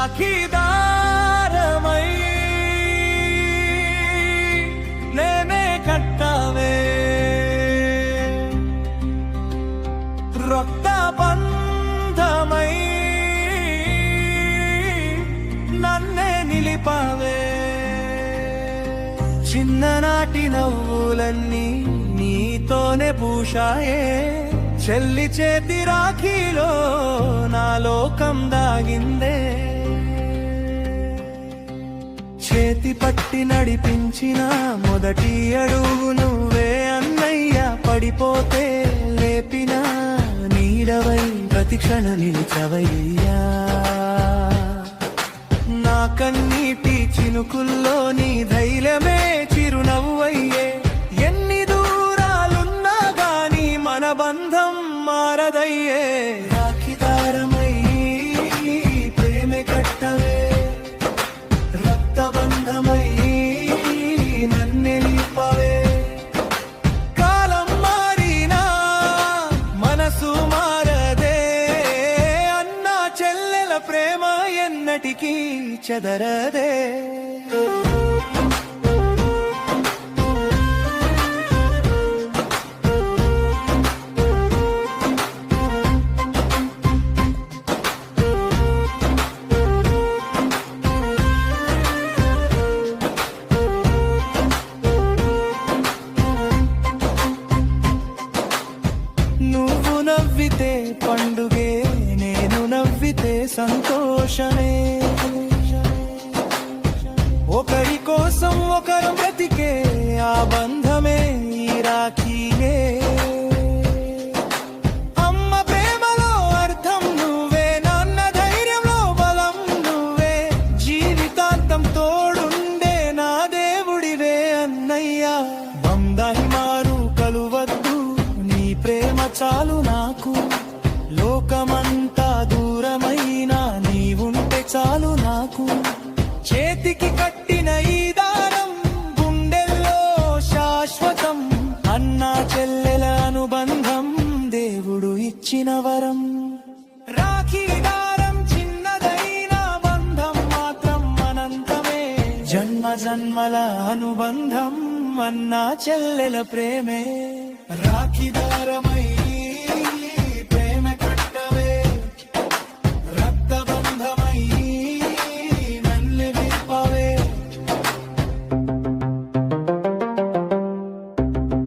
రాఖీదారమై నేనే కట్టవే రక్త బంధమై నన్నే నిలిపావే చిన్ననాటి నవ్వులన్నీ నీతోనే పూషాయే చెల్లి చేతి రాఖీలో నా లోకం దాగిందే చేతి పట్టి నడిపించిన మొదటి అడుగు నువ్వే అన్నయ్య పడిపోతే లేపిన నీడవై ప్రతిక్షణ నిలిచవయ్యా నా కన్నీటి చినుకుల్లో నీ ధైర్యమే చిరునవ్వయ్యే ఎన్ని దూరాలున్నా గాని మన బంధం మారదయ్యే రాఖీదారమై ప్రేమే కట్టవే రక్తబంధమై నన్నే నిలిపవే కాలం మారినా మనసు మారదే అన్నా చెల్లెల ప్రేమ ఎన్నటికీ చెదరదే నువ్వు నవ్వితే పండుగే నేను నవ్వితే సంతోషమే ఒకరి కోసం ఒకరు బ్రతికే ఆ బంధమే ఈ రాఖీయే అమ్మ ప్రేమలో అర్థం నువ్వే నాన్న ధైర్యంలో బలం నువ్వే జీవితాంతం తోడుండే నా దేవుడివే అన్నయ్యా బంధాయి మారు కలువద్దు నీ ప్రేమ చాలు నాకు లోకమంతా దూరమైనా నీవుంటే చాలు నాకు చేతికి కట్టిన ఈ దారం గుండెల్లో శాశ్వతం అన్నా చెల్లెల అనుబంధం దేవుడు ఇచ్చిన వరం రాఖీ దారం చిన్నదైన బంధం మాత్రం అనంతమే జన్మ జన్మల అనుబంధం అన్నా చెల్లెల ప్రేమే రాఖీ దారమై